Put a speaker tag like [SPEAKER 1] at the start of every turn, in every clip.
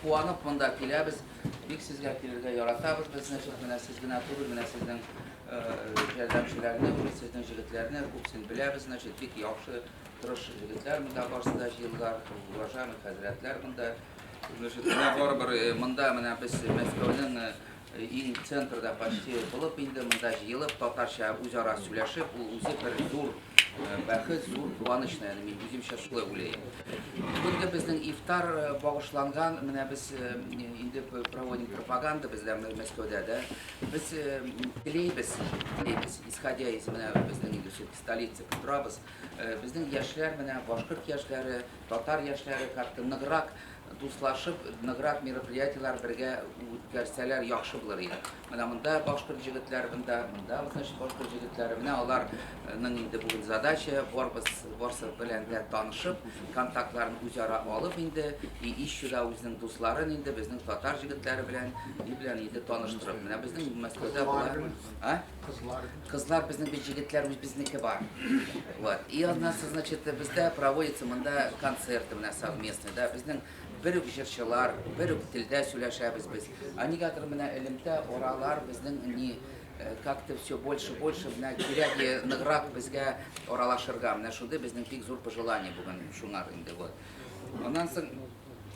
[SPEAKER 1] куанып монда киләбез. Бик сезгә килергә яратабыз. Без значит менә сез генә түгел, менә сезнең ярдәмчеләрне, сезнең җегетләрне күпсен беләбез. Значит бик яхшы тырыш җегетләр монда барсында җыелган, уважаемый хәзрәтләр монда. Значит менә барыбер монда менә без Мәскәүнең иң центрда почти булып инде монда җыелып татарча үзара сөйләшеп, ул үзе бер зур бәхет, зур куаныч, мин үземчә шулай уйлыйм. Бүгенге безнең ифтар багышланган, менә без инде проводим пропаганда бездә Мәскәүдә дә. Без теләйбез, исходя из менә безнең инде столица Петрабыз, безнең яшьләр менә башкорт яшьләре, татар яшьләре как-то ныграк дуслашып, ныграк мероприятиялар бергә үткәрсәләр яхшы булыр иде. Менә монда башкорт җегетләре, монда значит башкорт җегетләре, менә аларның инде бүген задача барсы белән дә танышып, контактларын үзара алып инде, ищу да үзенең дусларын инде безнең татар җегетләре белән инде таныштырып. Менә безнең Мәскәүдә булар, кызлар безнең бит җегетләр безнеке бар. Вот. И одна, значит, бездә проводится монда концерты менә совместные, да, безнең бер үк җырчылар, бер үк телдә сөйләшәбез без. Анигатыр менә элемтә оралар безнең ни как-то все больше менә кирәк ныграк безгә оралашырга. Менә шундый безнең бик зур пожелание бүген шуңар инде вот. Аннан соң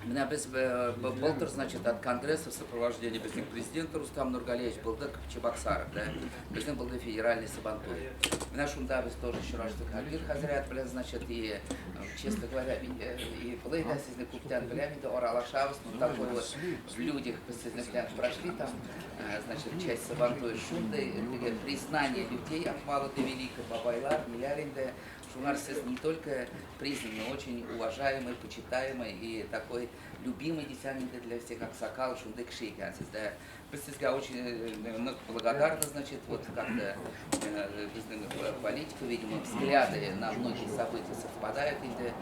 [SPEAKER 1] менә без былтыр, значит, от конгресса в сопровождении безнең президента Рустам Нургалиевич булдык в Чебоксарах, да. Безнең булды федеральный Сабантуй. Менә шунда без тоже чыраштык Альбир хәзрәт белән, значит, и честно говоря, и былай да сезне күптән беләм инде, аралашабыз, ну такой вот в людях без сезне белән прошли там, значит, часть Сабантуй шундай признание людей от мала до велика, бабайлар, ниләр инде. Шуңар сез не только признанный, но очень уважаемый, почитаемый и такой любимый десятник для всех аксакал, шундай кши икәнсез, да. Без сезгә очень благодарны, значит, вот как-то безнең политика, видимо, взгляды на многие события совпадают инде.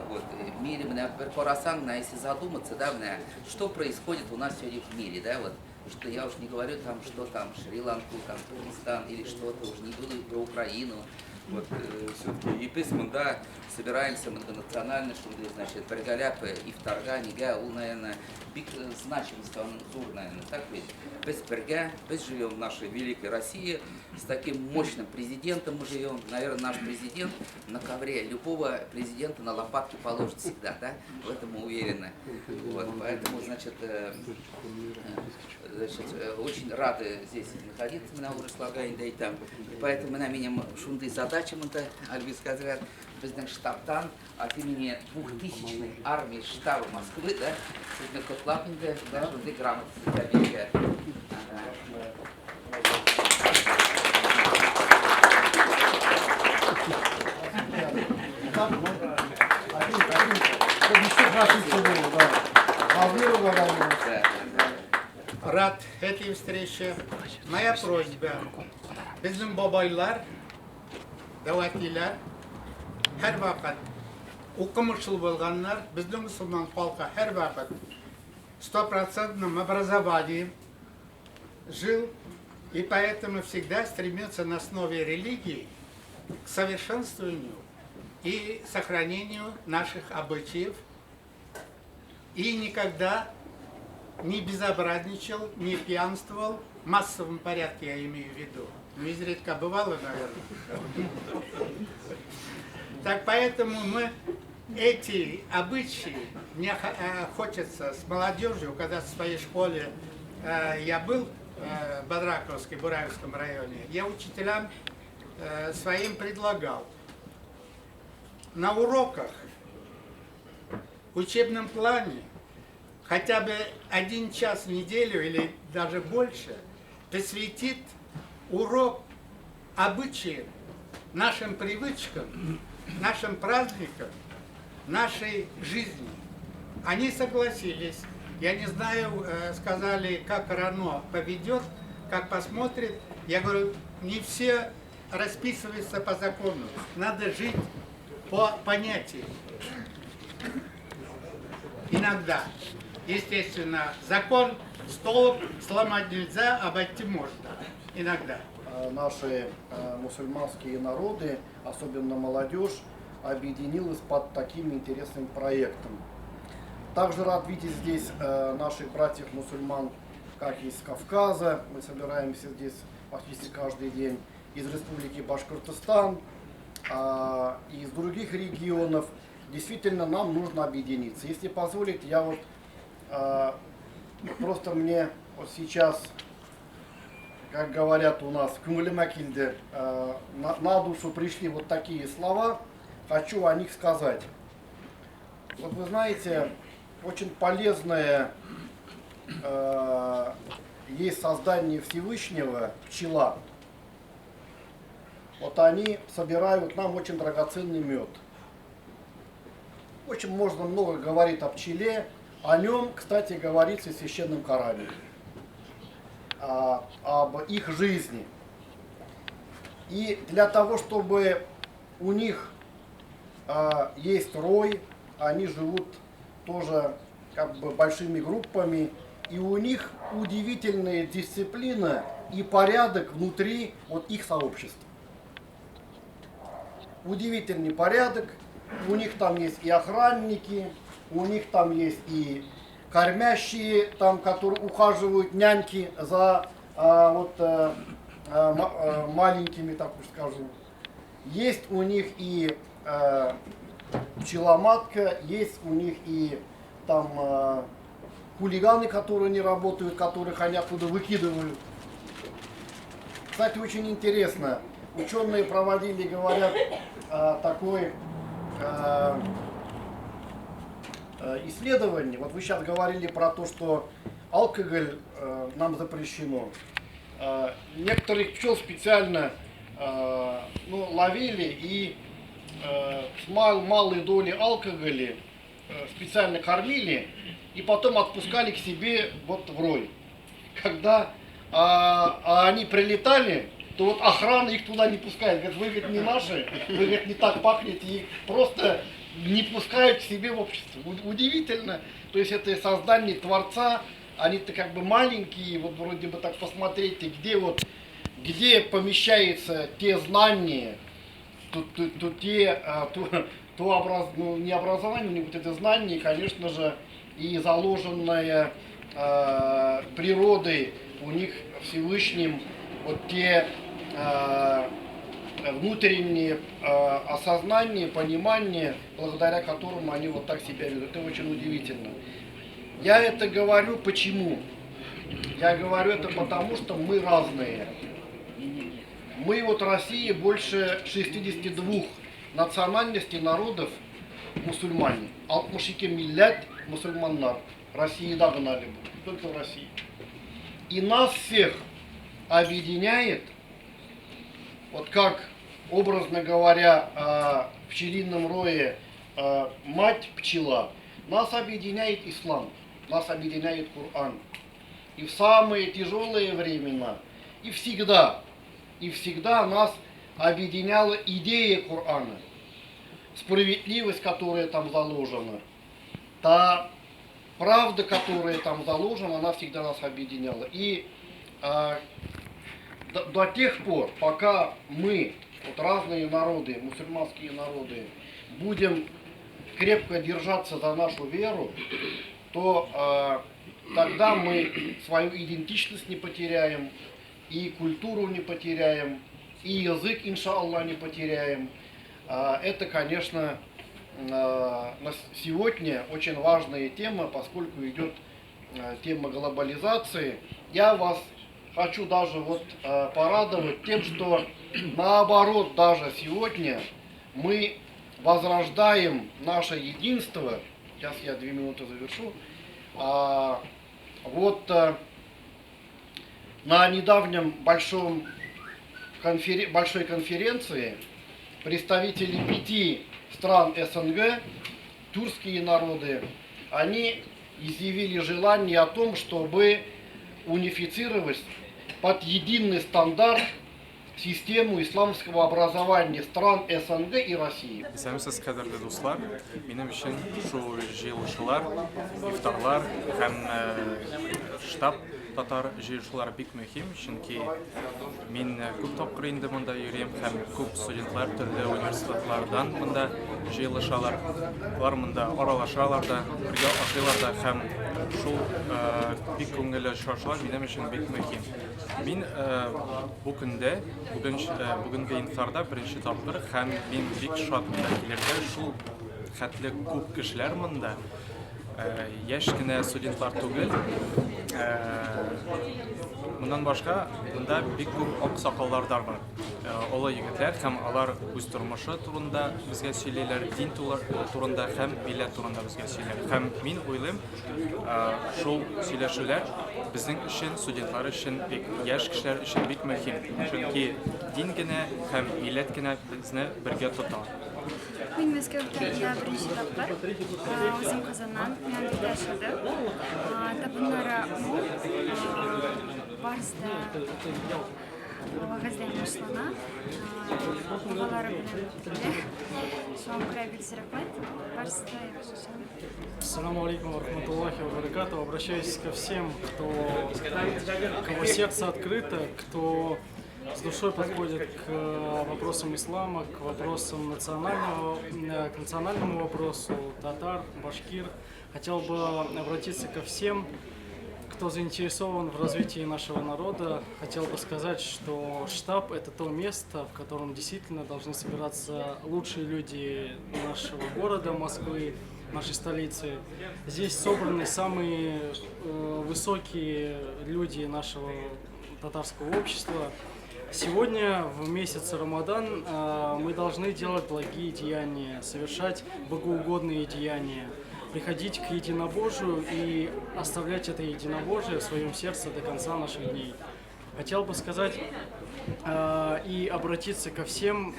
[SPEAKER 1] Вот в мире, менә бер карасаң, если задуматься, да, менә что происходит у нас сегодня в мире, да, вот. Что я уж не говорю там, что там Шри-Ланку, там Пакистан или что-то, уж не буду про Украину. Вот все-таки и біз да собираемся многонационально, что значит бергаляп ифтарга, нига, ул, наверное, бик значимость, он зур, наверное, так ведь. Без берга, без живем в нашей великой России, с таким мощным президентом мы живем. Наверное, наш президент на ковре любого президента на лопатки положит всегда, да? В этом мы уверены. Вот, поэтому, значит, очень рады здесь находиться, на Урыслагайне, да и там. Поэтому на меня шунды задачи, Альбис хәзрәт, безнең штабтан от имени 2000-й армии штаба Москвы, да, сезне котлап инде, да, шунды грамоты сезгә.
[SPEAKER 2] Рад этой встрече. Моя просьба. Безнең бабайлар, дәвәтлиләр, һәр вакыт укымышлы булганнар, безнең мусульман халкы һәр вакыт 100% образованием жил, и поэтому всегда стремится на основе религии к совершенствованию и сохранению наших обычаев, и никогда не безобразничал, не пьянствовал, в массовом порядке я имею в виду. Ну, изредка бывало, наверное. Так поэтому мы эти обычаи, мне хочется с молодежью, когда в своей школе я был в Бадраковске, Бураевском районе, я учителям своим предлагал на уроках, в учебном плане, хотя бы 1 час в неделю или даже больше посвятить урок обычаям, нашим привычкам, нашим праздникам, нашей жизни. Они согласились. Я не знаю, сказали, как Рано поведет, как посмотрит. Я говорю, не все расписываются по закону. Надо жить по понятиям. Иногда. Естественно, закон, столб сломать нельзя, обойти можно. Иногда.
[SPEAKER 3] Наши мусульманские народы, особенно молодежь, объединилась под таким интересным проектом. Также рад видеть здесь наших братьев-мусульман, как из Кавказа. Мы собираемся здесь практически каждый день, из Республики Башкортостан, из других регионов. Действительно, нам нужно объединиться. Если позволите, я вот просто мне вот сейчас, как говорят у нас в Кумулемакильде, на душу пришли вот такие слова, хочу о них сказать. Вот вы знаете, очень полезное есть создание Всевышнего, пчела. Вот они собирают нам очень драгоценный мед. Очень можно много говорить о пчеле. О нем, кстати, говорится в Священном Коране. Об их жизни. И для того, чтобы у них есть рой, они живут тоже как бы большими группами. И у них удивительная дисциплина и порядок внутри вот их сообщества. Удивительный порядок. У них там есть и охранники, у них там есть и кормящие, там, которые ухаживают, няньки за маленькими, так уж скажу. Есть у них и пчеломатка, есть у них и там хулиганы, которые не работают, которых они оттуда выкидывают. Кстати, очень интересно. Ученые проводили, говорят, такой исследование. Вот вы сейчас говорили про то, что алкоголь нам запрещено. Некоторых пчел специально ловили и с малой долей алкоголя специально кормили и потом отпускали к себе вот в рой. Когда они прилетали, то вот охрана их туда не пускает. Говорит, вы, говорит, не наши, вы, говорит, не так пахнете, и просто не пускают к себе в общество. Удивительно. То есть это создание Творца, они-то как бы маленькие, вот вроде бы так посмотрите, где помещаются те знания, не образование, у них вот это знание, конечно же, и заложенное природой у них Всевышним, вот те внутренние осознания, понимания, благодаря которым они вот так себя ведут. Это очень удивительно. Я это говорю почему? Я говорю это потому, что мы разные. Мы вот Россия больше 62 национальностей, народов мусульмане. Алтмушике миллят мусульманнар. России догнали бы, только в России. И нас всех объединяет, вот как, образно говоря, в пчелином рое мать пчела, нас объединяет ислам, нас объединяет Коран. И в самые тяжелые времена, и всегда нас объединяла идея Корана, справедливость, которая там заложена, та правда, которая там заложена, она всегда нас объединяла. И до тех пор, пока мы, вот разные народы, мусульманские народы, будем крепко держаться за нашу веру, то тогда мы свою идентичность не потеряем, и культуру не потеряем, и язык, иншаллах, не потеряем. Это, конечно, на сегодня очень важная тема, поскольку идет тема глобализации. Я вас хочу даже вот порадовать тем, что наоборот даже сегодня мы возрождаем наше единство. Сейчас я 2 минуты завершу. На недавнем большой конференции представители 5 стран СНГ, тюркские народы, они изъявили желание о том, чтобы унифицировать под единый стандарт систему исламского образования стран СНГ и России.
[SPEAKER 4] Сәмсіз қадірлі достар, менің үшін шу жиылышылар, ифтарлар һәм штаб татар җыелышулары бик мөһим, чөнки мин күп тапкыр инде монда йөрим һәм күп студентлар төрле университетлардан монда җыелышалар. Алар монда аралашалар да, бергә ашыйлар да һәм шул бик күңелле очрашулар минем өчен бик мөһим. Мин бу көндә, бүгенге инфарда беренче тапкыр һәм мин бик шат монда килергә. Шул хәтле күп кешеләр монда. Яшь кенә студентлар түгел. Моннан башка монда бик күп аксакаллар бар. Олы егетләр һәм алар үз тормышы турында безгә сөйлиләр, дин турында һәм милләт турында безгә сөйлиләр. Һәм мин уйлыйм, шул сөйләшүләр безнең өчен, студентлар өчен, бик яшь кешеләр өчен бик мөһим. Чөнки дин генә һәм милләт генә безне бергә тота.
[SPEAKER 5] Мен Мәскәүдә беренче тапкыр, үзем Казаннан, мен анда яшәдем. Табыннары мул, барысы да вәгазьләр башлана. Балалары белән бергә. Шуңа күрә бик рәхмәт. Барысы да яхшы.
[SPEAKER 6] Ассаламу алейкум ва рахматуллахи ва баракатуху. Обращаюсь ко всем, кого сердце открыто, кто с душой подходит к вопросам ислама, к вопросам к национальному вопросу татар, башкир. Хотел бы обратиться ко всем, кто заинтересован в развитии нашего народа. Хотел бы сказать, что штаб – это то место, в котором действительно должны собираться лучшие люди нашего города, Москвы, нашей столицы. Здесь собраны самые высокие люди нашего татарского общества. Сегодня, в месяц Рамадан, мы должны делать благие деяния, совершать богоугодные деяния, приходить к единобожию и оставлять это единобожие в своем сердце до конца наших дней. Хотел бы сказать и обратиться ко всем,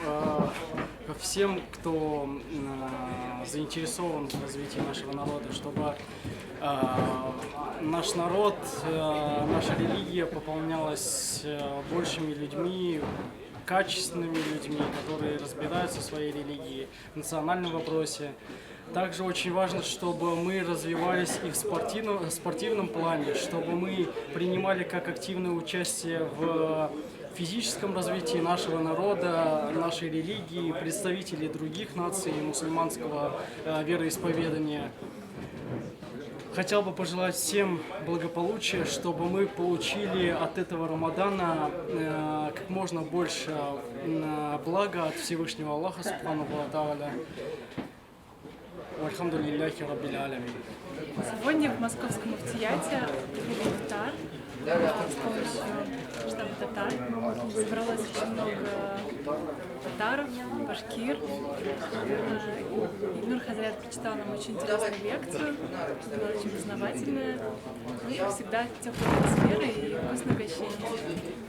[SPEAKER 6] кто заинтересован в развитии нашего народа, чтобы наш народ, наша религия пополнялась большими людьми, качественными людьми, которые разбираются в своей религии, в национальном вопросе. Также очень важно, чтобы мы развивались и в спортивном плане, чтобы мы принимали как активное участие в физическом развитии нашего народа, нашей религии, представителей других наций мусульманского вероисповедания. Хотел бы пожелать всем благополучия, чтобы мы получили от этого Рамадана как можно больше блага от Всевышнего Аллаха Субханаху ва Тааля. Альхамдулиллахи Раббил Алямин.
[SPEAKER 7] Сегодня в Московском муфтияте провели ифтар с помощью штаба татар. Собралось очень много татаров, башкир. Игнур Хазрят прочитал нам очень интересную лекцию, была очень познавательная. Ну, как всегда, теплая атмосфера и вкусное угощение.